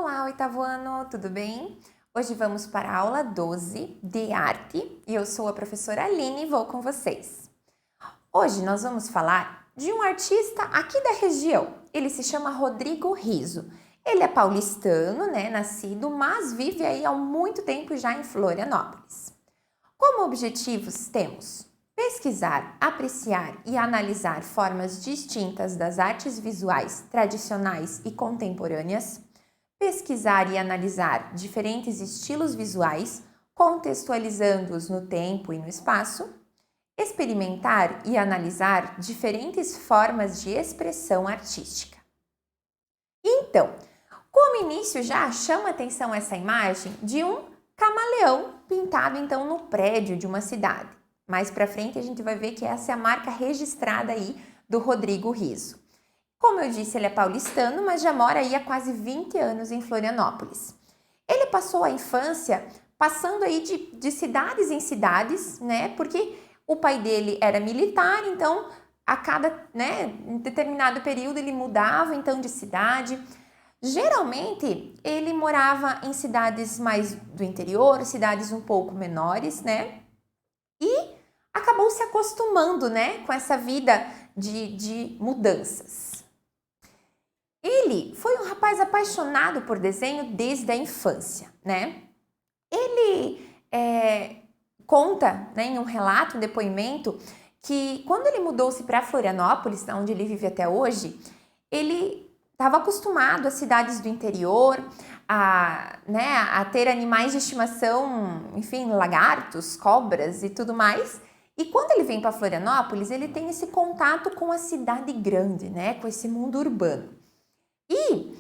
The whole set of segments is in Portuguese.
Olá, oitavo ano, tudo bem? Hoje vamos para a aula 12 de arte e eu sou a professora Aline e vou com vocês. Hoje nós vamos falar de um artista aqui da região. Ele se chama Rodrigo Riso. Ele é paulistano, nascido, mas vive aí há muito tempo já em Florianópolis. Como objetivos temos pesquisar, apreciar e analisar formas distintas das artes visuais tradicionais e contemporâneas, pesquisar e analisar diferentes estilos visuais, contextualizando-os no tempo e no espaço, experimentar e analisar diferentes formas de expressão artística. Então, como início já chama atenção essa imagem de um camaleão pintado então no prédio de uma cidade. Mais para frente a gente vai ver que essa é a marca registrada aí do Rodrigo Riso. Como eu disse, ele é paulistano, mas já mora aí há quase 20 anos em Florianópolis. Ele passou a infância passando aí de cidades em cidades, porque o pai dele era militar, então a cada em determinado período ele mudava então de cidade. Geralmente ele morava em cidades mais do interior, cidades um pouco menores, e acabou se acostumando, com essa vida de mudanças. Ele foi um rapaz apaixonado por desenho desde a infância, Ele conta, em um relato, um depoimento, que quando ele mudou-se para Florianópolis, onde ele vive até hoje, ele estava acostumado às cidades do interior, a ter animais de estimação, enfim, lagartos, cobras e tudo mais. E quando ele vem para Florianópolis, ele tem esse contato com a cidade grande, com esse mundo urbano. E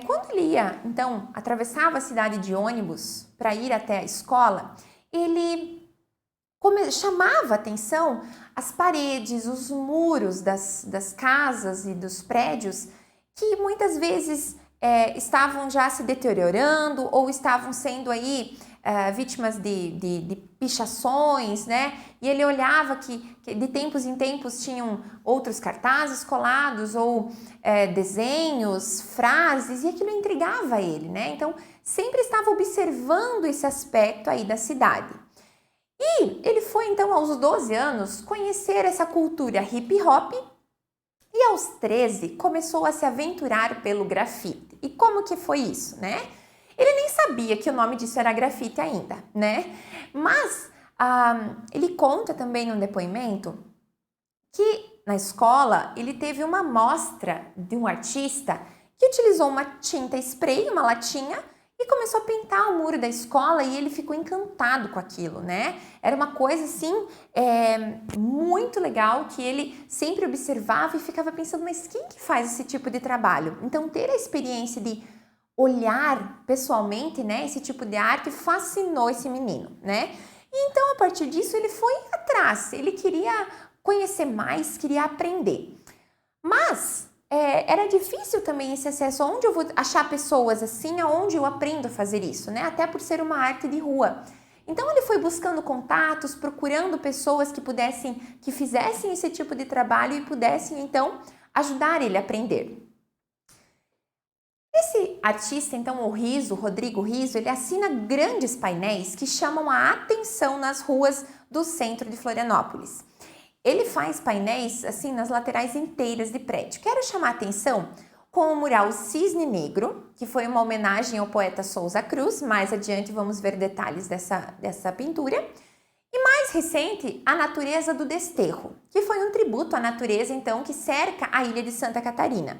quando ele ia, então, atravessava a cidade de ônibus para ir até a escola, ele chamava atenção as paredes, os muros das casas e dos prédios que muitas vezes estavam já se deteriorando ou estavam sendo aí vítimas de pichações, E ele olhava que de tempos em tempos tinham outros cartazes colados ou desenhos, frases, e aquilo intrigava ele, Então, sempre estava observando esse aspecto aí da cidade. E ele foi, então, aos 12 anos, conhecer essa cultura hip hop e aos 13 começou a se aventurar pelo grafite. E como que foi isso, Ele nem sabia que o nome disso era grafite ainda, Mas ele conta também num depoimento que na escola ele teve uma mostra de um artista que utilizou uma tinta spray, uma latinha, e começou a pintar o muro da escola e ele ficou encantado com aquilo, Era uma coisa assim muito legal que ele sempre observava e ficava pensando, mas quem que faz esse tipo de trabalho? Então ter a experiência de olhar pessoalmente, esse tipo de arte fascinou esse menino, E então a partir disso ele foi atrás, ele queria conhecer mais, queria aprender. Mas era difícil também esse acesso, onde eu vou achar pessoas assim, aonde eu aprendo a fazer isso, Até por ser uma arte de rua. Então ele foi buscando contatos, procurando pessoas que fizessem esse tipo de trabalho e pudessem então ajudar ele a aprender. Esse artista, então, o Rodrigo Riso, ele assina grandes painéis que chamam a atenção nas ruas do centro de Florianópolis. Ele faz painéis, assim, nas laterais inteiras de prédio. Quero chamar a atenção com o mural Cisne Negro, que foi uma homenagem ao poeta Souza Cruz. Mais adiante vamos ver detalhes dessa pintura. E mais recente, a Natureza do Desterro, que foi um tributo à natureza, então, que cerca a ilha de Santa Catarina.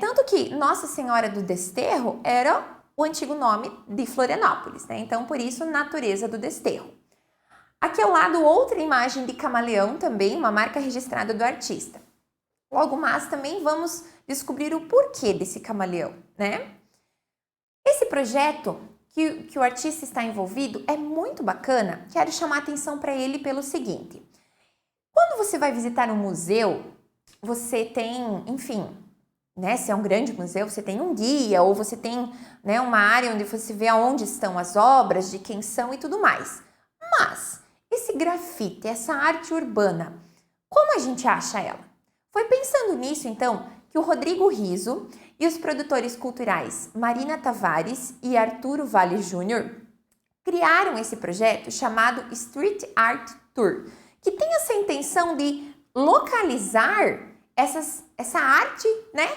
Tanto que Nossa Senhora do Desterro era o antigo nome de Florianópolis, Então, por isso, Natureza do Desterro. Aqui ao lado, outra imagem de camaleão também, uma marca registrada do artista. Logo mais também vamos descobrir o porquê desse camaleão, Esse projeto que o artista está envolvido é muito bacana. Quero chamar a atenção para ele pelo seguinte. Quando você vai visitar um museu, você tem, enfim, se é um grande museu, você tem um guia ou você tem uma área onde você vê aonde estão as obras, de quem são e tudo mais. Mas esse grafite, essa arte urbana, como a gente acha ela? Foi pensando nisso, então, que o Rodrigo Riso e os produtores culturais Marina Tavares e Arturo Vale Jr. criaram esse projeto chamado Street Art Tour, que tem essa intenção de localizar essa arte, né,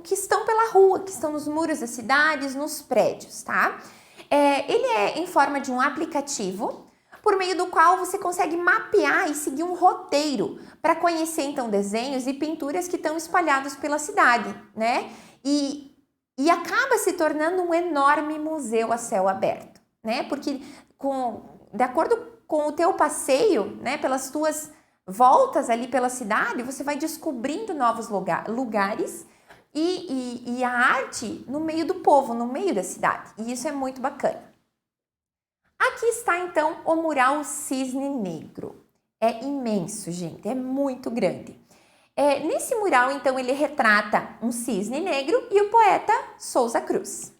que estão pela rua, que estão nos muros das cidades, nos prédios, tá? Ele é em forma de um aplicativo, por meio do qual você consegue mapear e seguir um roteiro para conhecer, então, desenhos e pinturas que estão espalhados pela cidade, né? E acaba se tornando um enorme museu a céu aberto, né? Porque, de acordo com o teu passeio, né, pelas tuas voltas ali pela cidade, você vai descobrindo novos lugares e a arte no meio do povo, no meio da cidade. E isso é muito bacana. Aqui está, então, o mural Cisne Negro. É imenso, gente, é muito grande. Nesse mural, então, ele retrata um cisne negro e o poeta Souza Cruz.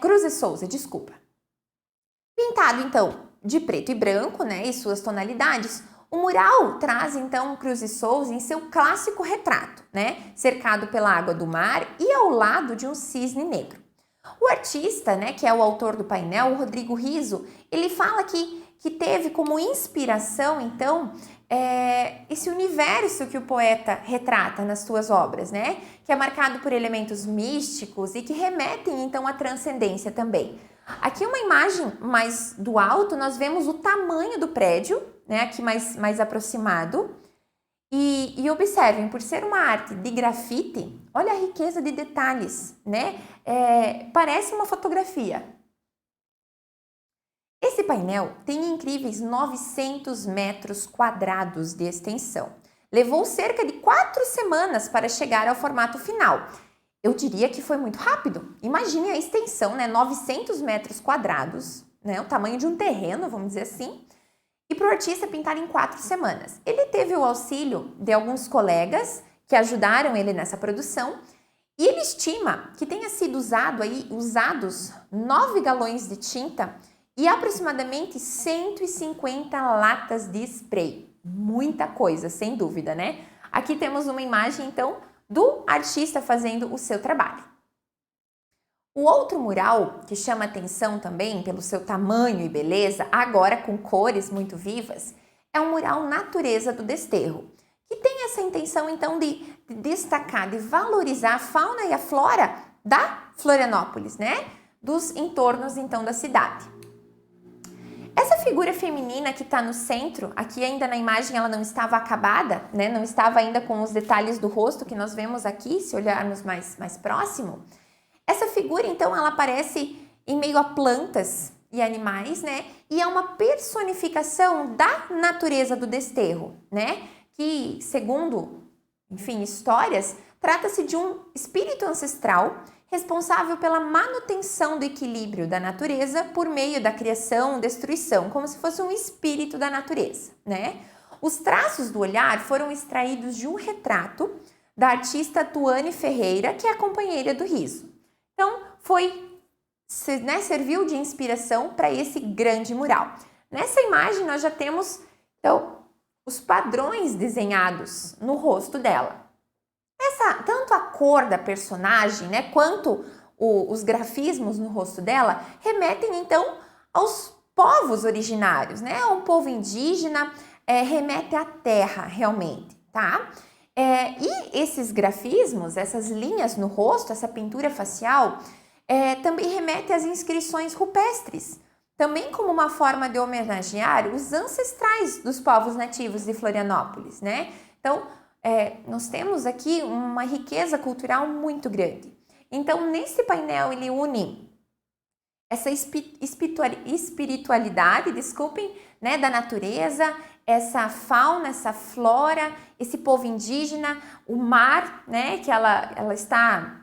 Cruz e Souza, desculpa. Pintado, então, de preto e branco, né, e suas tonalidades, o mural traz, então, Cruz e Souza em seu clássico retrato, né, cercado pela água do mar e ao lado de um cisne negro. O artista, né, que é o autor do painel, o Rodrigo Riso, ele fala que teve como inspiração, então, esse universo que o poeta retrata nas suas obras, né, que é marcado por elementos místicos e que remetem, então, à transcendência também. Aqui uma imagem mais do alto, nós vemos o tamanho do prédio, né, aqui mais aproximado. E observem, por ser uma arte de grafite, olha a riqueza de detalhes, né? Parece uma fotografia. Esse painel tem incríveis 900 metros quadrados de extensão. Levou cerca de 4 semanas para chegar ao formato final. Eu diria que foi muito rápido. Imagine a extensão, né? 900 metros quadrados, né? O tamanho de um terreno, vamos dizer assim. E para o artista pintar em 4 semanas. Ele teve o auxílio de alguns colegas que ajudaram ele nessa produção e ele estima que tenha sido usados 9 galões de tinta e aproximadamente 150 latas de spray. Muita coisa, sem dúvida, né? Aqui temos uma imagem, então, do artista fazendo o seu trabalho. O outro mural que chama atenção também pelo seu tamanho e beleza, agora com cores muito vivas, é o mural Natureza do Desterro, que tem essa intenção então de destacar, de valorizar a fauna e a flora da Florianópolis, né? Dos entornos então da cidade. Essa figura feminina que está no centro, aqui ainda na imagem ela não estava acabada, né? Não estava ainda com os detalhes do rosto que nós vemos aqui, se olharmos mais próximo. Essa figura, então, ela aparece em meio a plantas e animais, né? E é uma personificação da natureza do desterro, né? Que, segundo, enfim, histórias, trata-se de um espírito ancestral responsável pela manutenção do equilíbrio da natureza por meio da criação e destruição, como se fosse um espírito da natureza, né? Os traços do olhar foram extraídos de um retrato da artista Tuane Ferreira, que é a companheira do Riso. Então, serviu de inspiração para esse grande mural. Nessa imagem, nós já temos, então, os padrões desenhados no rosto dela. Tanto a cor da personagem, né, quanto os grafismos no rosto dela, remetem, então, aos povos originários, né? Um povo indígena, remete à terra, realmente, tá? E esses grafismos, essas linhas no rosto, essa pintura facial, também remete às inscrições rupestres, também como uma forma de homenagear os ancestrais dos povos nativos de Florianópolis, né? Então, nós temos aqui uma riqueza cultural muito grande. Então, nesse painel, ele une essa espiritualidade, né, da natureza, essa fauna, essa flora, esse povo indígena, o mar, né, que ela está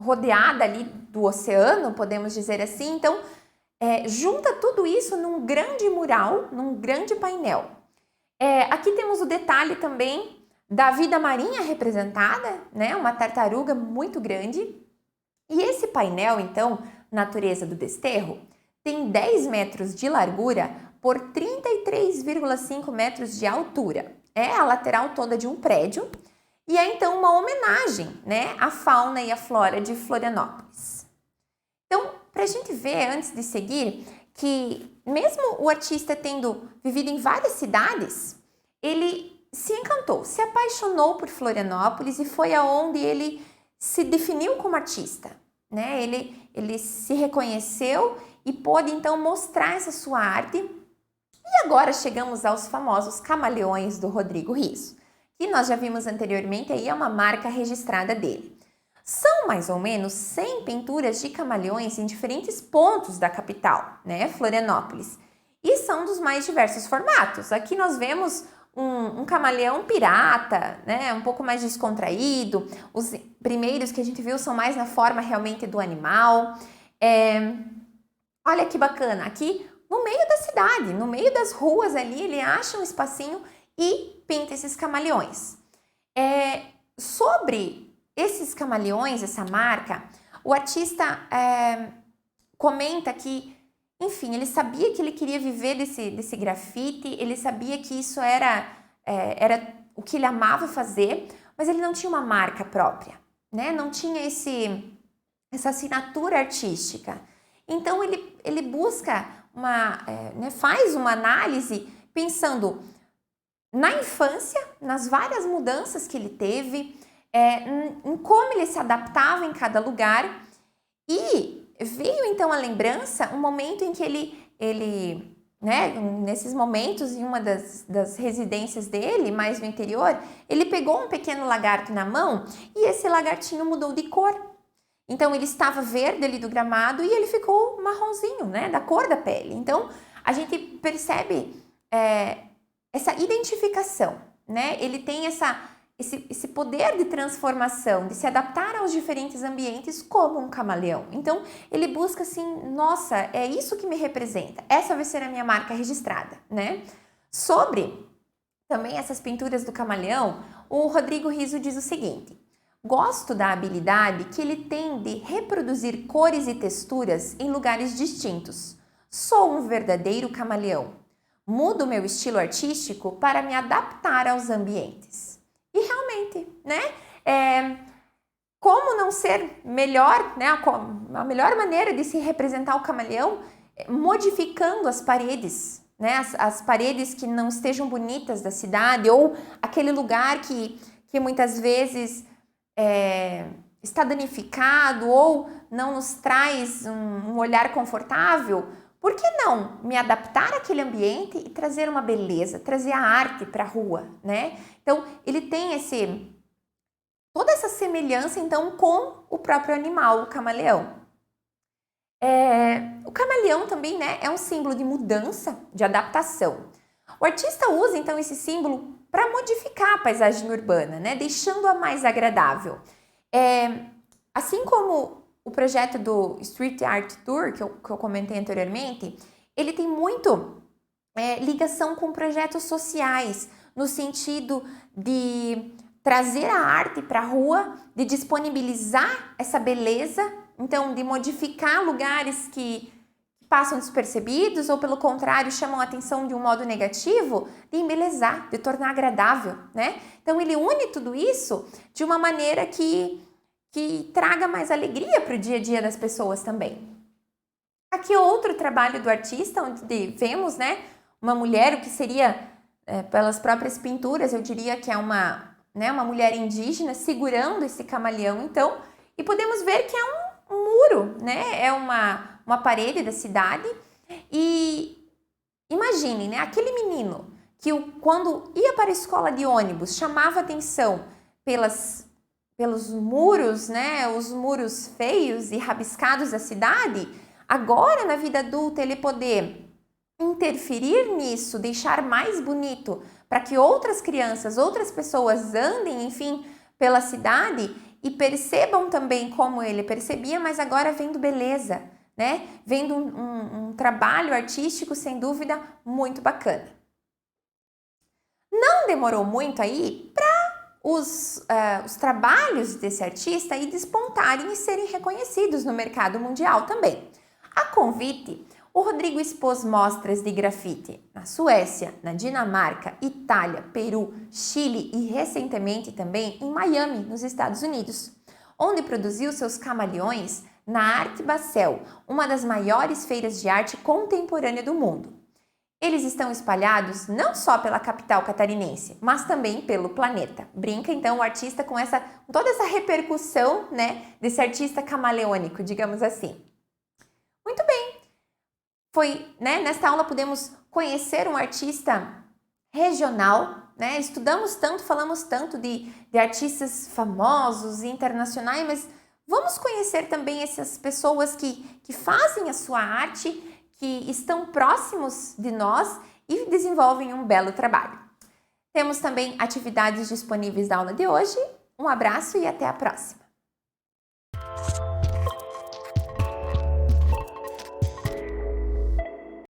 rodeada ali do oceano, podemos dizer assim. Então, junta tudo isso num grande mural, num grande painel. Aqui temos o detalhe também da vida marinha representada, né, uma tartaruga muito grande. E esse painel, então, Natureza do Desterro, tem 10 metros de largura por 33,5 metros de altura. É a lateral toda de um prédio e é então uma homenagem, né, à fauna e à flora de Florianópolis. Então, para a gente ver, antes de seguir, que mesmo o artista tendo vivido em várias cidades, ele se encantou, se apaixonou por Florianópolis e foi aonde ele se definiu como artista, né? Ele se reconheceu e pôde então mostrar essa sua arte. E agora chegamos aos famosos camaleões do Rodrigo Riso, que nós já vimos anteriormente, aí é uma marca registrada dele. São mais ou menos 100 pinturas de camaleões em diferentes pontos da capital, né, Florianópolis, e são dos mais diversos formatos. Aqui nós vemos um camaleão pirata, né, um pouco mais descontraído. Os primeiros que a gente viu são mais na forma realmente do animal. Olha que bacana, aqui no meio da cidade, no meio das ruas ali, ele acha um espacinho e pinta esses camaleões. Sobre esses camaleões, essa marca, o artista comenta que, enfim, ele sabia que ele queria viver desse grafite, ele sabia que isso era o que ele amava fazer, mas ele não tinha uma marca própria, né? Não tinha essa assinatura artística. Então, ele busca faz uma análise pensando na infância, nas várias mudanças que ele teve, em como ele se adaptava em cada lugar, e veio então a lembrança, um momento em que ele nesses momentos, em uma das residências dele, mais no interior, ele pegou um pequeno lagarto na mão e esse lagartinho mudou de cor. Então, ele estava verde ali do gramado e ele ficou marronzinho, né, da cor da pele. Então, a gente percebe essa identificação, né? Ele tem esse poder de transformação, de se adaptar aos diferentes ambientes como um camaleão. Então, ele busca assim, nossa, é isso que me representa. Essa vai ser a minha marca registrada, né? Sobre também essas pinturas do camaleão, o Rodrigo Riso diz o seguinte: gosto da habilidade que ele tem de reproduzir cores e texturas em lugares distintos. Sou um verdadeiro camaleão. Mudo meu estilo artístico para me adaptar aos ambientes. E realmente, né? Como não ser melhor, né? A melhor maneira de se representar o camaleão é modificando as paredes, né? As paredes que não estejam bonitas da cidade, ou aquele lugar que muitas vezes está danificado ou não nos traz um olhar confortável. Por que não me adaptar àquele ambiente e trazer uma beleza, trazer a arte para a rua, né? Então, ele tem toda essa semelhança, então, com o próprio animal, o camaleão. O camaleão também, né, é um símbolo de mudança, de adaptação. O artista usa, então, esse símbolo para modificar a paisagem urbana, né, deixando-a mais agradável. Assim como o projeto do Street Art Tour, que eu comentei anteriormente, ele tem muito ligação com projetos sociais, no sentido de trazer a arte para a rua, de disponibilizar essa beleza, então de modificar lugares que passam despercebidos ou, pelo contrário, chamam a atenção de um modo negativo, de embelezar, de tornar agradável, né? Então, ele une tudo isso de uma maneira que traga mais alegria para o dia a dia das pessoas também. Aqui outro trabalho do artista, onde vemos, né, uma mulher, o que seria, pelas próprias pinturas, eu diria que é uma mulher indígena segurando esse camaleão, então, e podemos ver que é um muro, né, é uma parede da cidade, e imaginem, né, aquele menino que quando ia para a escola de ônibus chamava atenção pelos muros, né, os muros feios e rabiscados da cidade, agora na vida adulta ele poder interferir nisso, deixar mais bonito para que outras crianças, outras pessoas andem, enfim, pela cidade e percebam também como ele percebia, mas agora vendo beleza, né, vendo um trabalho artístico, sem dúvida, muito bacana. Não demorou muito aí para os trabalhos desse artista despontarem e serem reconhecidos no mercado mundial também. A convite, O Rodrigo expôs mostras de grafite na Suécia, na Dinamarca, Itália, Peru, Chile e recentemente também em Miami, nos Estados Unidos, onde produziu seus camaleões na Art Basel, uma das maiores feiras de arte contemporânea do mundo. Eles estão espalhados não só pela capital catarinense, mas também pelo planeta. Brinca então o artista com toda essa repercussão, né, desse artista camaleônico, digamos assim. Muito bem. Nesta aula pudemos conhecer um artista regional, né? Estudamos tanto, falamos tanto de artistas famosos e internacionais, mas vamos conhecer também essas pessoas que fazem a sua arte, que estão próximos de nós e desenvolvem um belo trabalho. Temos também atividades disponíveis da aula de hoje. Um abraço e até a próxima!